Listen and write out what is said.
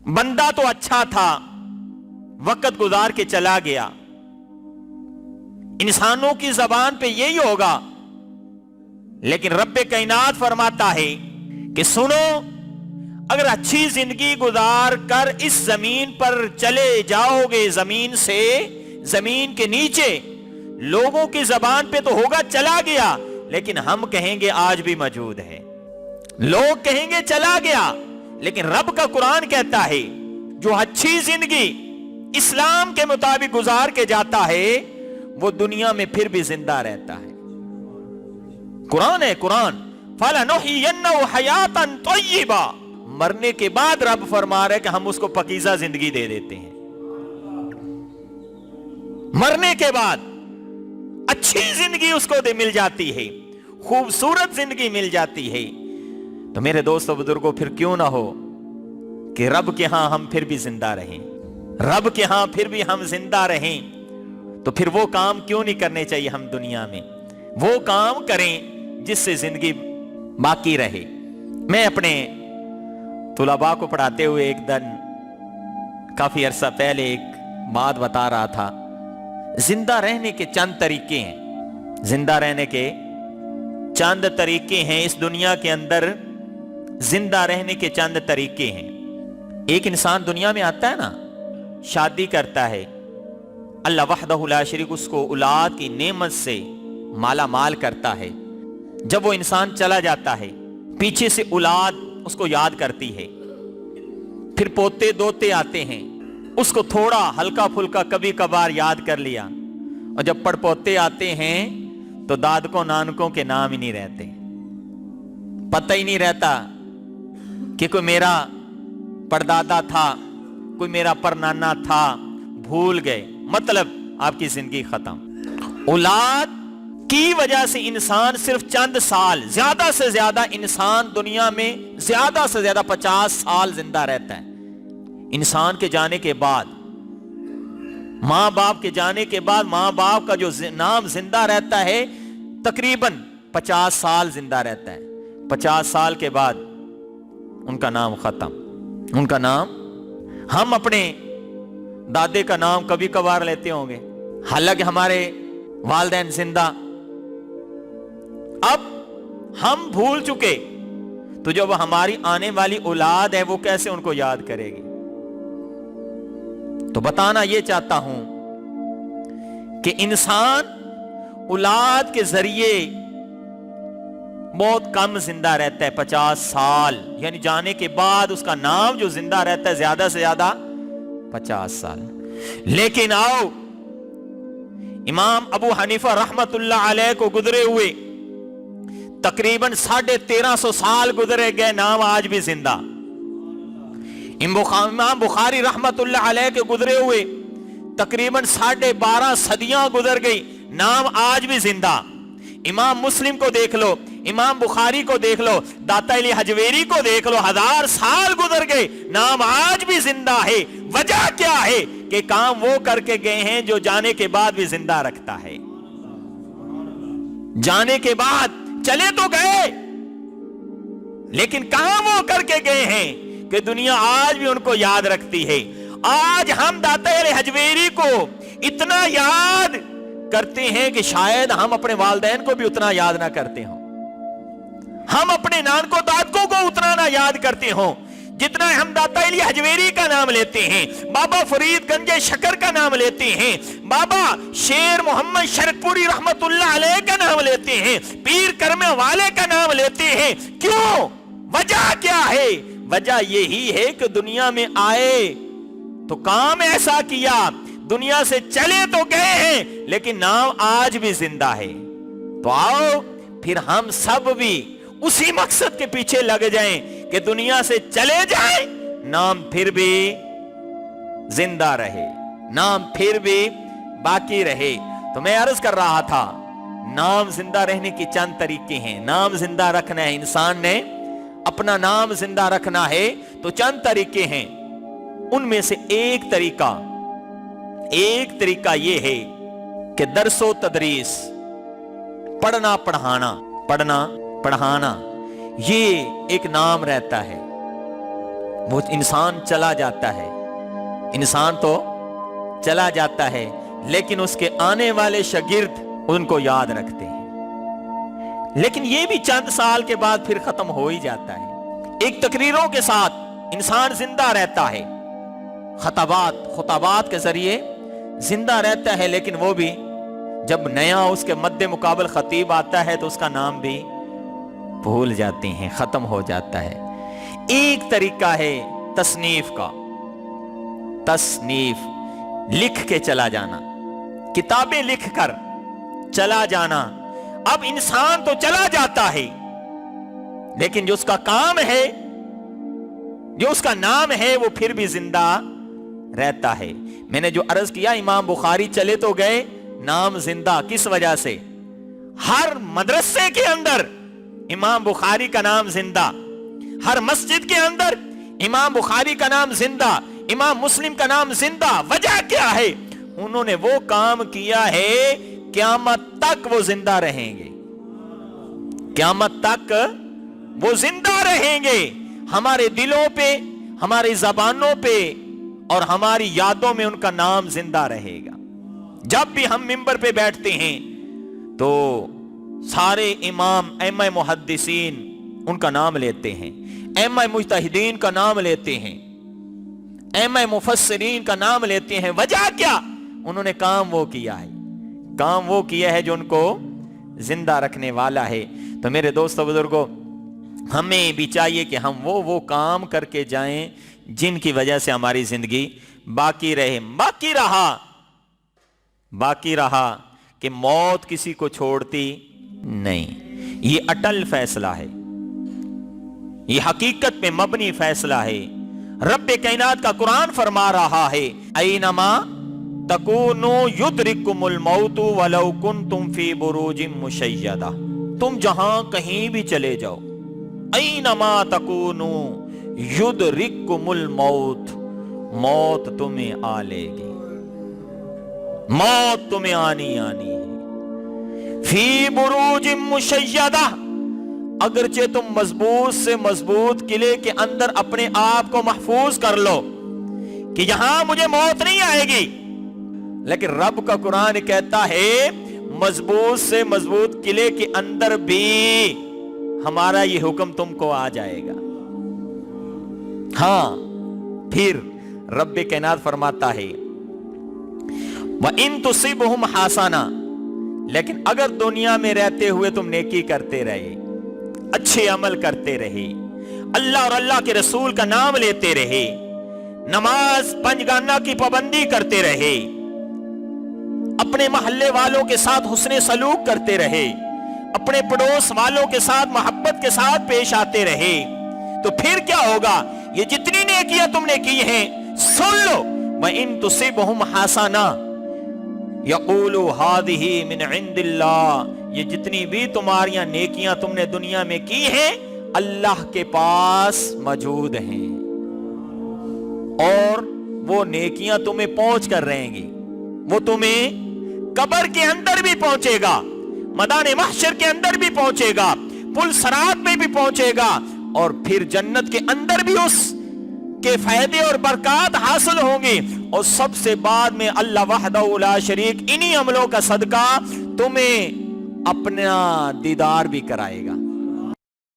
बंदा तो अच्छा था, वक्त गुजार के चला गया। इंसानों की जबान पे यही होगा, लेकिन रब्बे कायनात फरमाता है कि सुनो, अगर अच्छी जिंदगी गुजार कर इस जमीन पर चले जाओगे, जमीन से जमीन के नीचे, लोगों की जबान पे तो होगा चला गया, लेकिन हम कहेंगे आज भी मौजूद है। लोग कहेंगे चला गया, लेकिन रब का कुरान कहता है जो अच्छी जिंदगी इस्लाम के मुताबिक गुजार के जाता है वो दुनिया में फिर भी जिंदा रहता है। कुरान है, कुरान, फलनुहियन्नहु हयातन तय्यिबा, मरने के बाद रब फरमा रहे कि हम उसको पकीज़ा जिंदगी दे देते हैं। मरने के बाद अच्छी जिंदगी उसको मिल जाती है, खूबसूरत जिंदगी मिल जाती है। तो मेरे दोस्तों बुजुर्गों, फिर क्यों ना हो कि रब के यहां हम फिर भी जिंदा रहें, रब के यहां फिर भी हम जिंदा रहें। तो फिर वो काम क्यों नहीं करने चाहिए हम दुनिया में, वो काम करें जिससे जिंदगी बाकी रहे। मैं अपने तुलबा को पढ़ाते हुए एक दिन काफी अरसा पहले एक बात बता रहा था। जिंदा रहने के चंद तरीके हैं, जिंदा रहने के चंद तरीके हैं इस दुनिया के अंदर, जिंदा रहने के चंद तरीके हैं। एक इंसान दुनिया में आता है ना, शादी करता है, अल्लाह वहदहु ला शरीक उसको औलाद की नेमत से माला माल करता है। जब वो इंसान चला जाता है, पीछे से औलाद उसको याद करती है, फिर पोते दोते आते हैं, उसको थोड़ा हल्का फुल्का कभी कभार याद कर लिया, और जब पड़पोते आते हैं तो दादकों नानकों के नाम ही नहीं रहते, पता ही नहीं रहता कि कोई मेरा परदादा था, कोई मेरा परनाना था, भूल गए, मतलब आपकी जिंदगी खत्म। औलाद की वजह से इंसान सिर्फ चंद साल, ज्यादा से ज्यादा इंसान दुनिया में ज्यादा से ज्यादा 50 साल जिंदा रहता है। इंसान के जाने के बाद, मां बाप के जाने के बाद, मां बाप का जो नाम जिंदा रहता है तकरीबन 50 साल जिंदा रहता है। 50 साल के बाद उनका नाम खत्म, उनका नाम। हम अपने दादे का नाम कभी कभार लेते होंगे, हालांकि हमारे वालिदैन जिंदा, अब हम भूल चुके, तो जब हमारी आने वाली औलाद है वो कैसे उनको याद करेगी। तो बताना ये चाहता हूं कि इंसान औलाद के जरिए बहुत कम जिंदा रहता है, 50 साल, यानी जाने के बाद उसका नाम जो जिंदा रहता है ज्यादा से ज्यादा 50 साल। लेकिन आओ, इमाम अबू हनीफा रहमतुल्लाह अलैह को गुजरे हुए तकरीबन 1350 साल गुजरे गए, नाम आज भी जिंदा। इमाम बुखारी रहमतुल्लाह अलैह के गुजरे हुए तकरीबन 12.5 सदियां गुजर गई, नाम आज भी जिंदा। इमाम मुस्लिम को देख लो, इमाम बुखारी को देख लो, दाता अली हजवेरी को देख लो, 1000 साल गुजर गए, नाम आज भी जिंदा है। वजह क्या है कि काम वो करके गए हैं जो जाने के बाद भी जिंदा रखता है। जाने के बाद चले तो गए, लेकिन काम वो करके गए हैं कि दुनिया आज भी उनको याद रखती है। आज हम दाता अली हजवेरी को इतना याद करते हैं कि शायद हम अपने वालिदैन को भी उतना याद ना करते हो, हम अपने नानको दादकों को उतना ना याद करते हो जितना हम दाता अली हजवेरी का नाम लेते हैं, बाबा फरीद गंजे शकर का नाम लेते हैं, बाबा शेर मोहम्मद शरकपुरी रहमतुल्लाह अलैह का नाम लेते हैं, पीर करमे वाले का नाम लेते हैं। क्यों? वजह क्या है? वजह यही है कि दुनिया में आए तो काम ऐसा किया, दुनिया से चले तो गए हैं, लेकिन नाम आज भी जिंदा है। तो आओ फिर हम सब भी उसी मकसद के पीछे लग जाएं कि दुनिया से चले जाएं, नाम फिर भी जिंदा रहे, नाम फिर भी बाकी रहे। तो मैं अर्ज कर रहा था, नाम जिंदा रहने के चंद तरीके हैं। नाम जिंदा रखना है, इंसान ने अपना नाम जिंदा रखना है तो चंद तरीके हैं। उनमें से एक तरीका यह है कि दरसो तदरीस, पढ़ना पढ़ाना, ये एक नाम रहता है। وہ انسان چلا جاتا ہے، انسان تو چلا جاتا ہے، لیکن اس کے آنے والے شاگرد ان کو یاد رکھتے ہیں۔ لیکن یہ بھی چند سال کے بعد پھر ختم ہو ہی جاتا ہے۔ ایک تقریروں کے ساتھ انسان زندہ رہتا ہے، خطابات کے ذریعے زندہ رہتا ہے، لیکن وہ بھی جب نیا اس کے مد مقابل خطیب آتا ہے تو اس کا نام بھی بھول جاتے ہیں، ختم ہو جاتا ہے۔ ایک طریقہ ہے تصنیف کا، تصنیف لکھ کے چلا جانا، کتابیں لکھ کر چلا جانا۔ اب انسان تو چلا جاتا ہے، لیکن جو اس کا کام ہے، جو اس کا نام ہے، وہ پھر بھی زندہ رہتا ہے۔ میں نے جو عرض کیا امام بخاری چلے تو گئے، نام زندہ کس وجہ سے؟ ہر مدرسے کے اندر امام بخاری کا نام زندہ، ہر مسجد کے اندر امام بخاری کا نام زندہ، امام مسلم کا نام زندہ۔ وجہ کیا ہے؟ انہوں نے وہ کام کیا ہے، قیامت تک وہ زندہ رہیں گے، قیامت تک وہ زندہ رہیں گے۔ ہمارے دلوں پہ، ہماری زبانوں پہ اور ہماری یادوں میں ان کا نام زندہ رہے گا۔ جب بھی ہم منبر پہ بیٹھتے ہیں تو سارے امام، ائمہ محدثین ان کا نام لیتے ہیں، ائمہ مجتہدین کا نام لیتے ہیں، ائمہ مفسرین کا نام لیتے ہیں۔ وجہ کیا؟ انہوں نے کام وہ کیا ہے، کام وہ کیا ہے جو ان کو زندہ رکھنے والا ہے۔ تو میرے دوستو بزرگوں، ہمیں بھی چاہیے کہ ہم وہ کام کر کے جائیں جن کی وجہ سے ہماری زندگی باقی رہے۔ باقی رہا کہ موت کسی کو چھوڑتی نہیں، یہ اٹل فیصلہ ہے، یہ حقیقت پہ مبنی فیصلہ ہے۔ رب کائنات کا قرآن فرما رہا ہے، اینما تکونوا یدرککم الموت ولو کنتم فی بروج مشیدہ۔ تم جہاں کہیں بھی چلے جاؤ، اینما تکونوا یدرککم الموت، موت تمہیں آ لے گی، موت تمہیں آنی ہے۔ فی بروج مشیدہ، اگرچہ تم مضبوط سے مضبوط قلعے کے اندر اپنے آپ کو محفوظ کر لو کہ یہاں مجھے موت نہیں آئے گی، لیکن رب کا قرآن کہتا ہے مضبوط سے مضبوط قلعے کے اندر بھی ہمارا یہ حکم تم کو آ جائے گا۔ ہاں، پھر رب کائنات فرماتا ہے وَإِن تُصِبْهُمْ حَسَنَةٌ، لیکن اگر دنیا میں رہتے ہوئے تم نیکی کرتے رہے، اچھے عمل کرتے رہے، اللہ اور اللہ کے رسول کا نام لیتے رہے، نماز پنجگانہ کی پابندی کرتے رہے، اپنے محلے والوں کے ساتھ حسن سلوک کرتے رہے، اپنے پڑوس والوں کے ساتھ محبت کے ساتھ پیش آتے رہے، تو پھر کیا ہوگا؟ یہ جتنی نیکیاں تم نے کی ہیں سن لو، وَإِن تُصِبْهُمْ حَسَنَةٌ يَقُولُوا هَذِهِ مِنْ عِنْدِ اللَّهِ، یہ جتنی بھی تمہاریاں نیکیاں تم نے دنیا میں کی ہیں اللہ کے پاس موجود ہیں، اور وہ نیکیاں تمہیں پہنچ کر رہیں گی، وہ تمہیں قبر کے اندر بھی پہنچے گا، میدان محشر کے اندر بھی پہنچے گا، پل صراط میں بھی پہنچے گا، اور پھر جنت کے اندر بھی اس کے فائدے اور برکات حاصل ہوں گے، اور سب سے بعد میں اللہ وحدہ لا شریک انہی عملوں کا صدقہ تمہیں اپنا دیدار بھی کرائے گا۔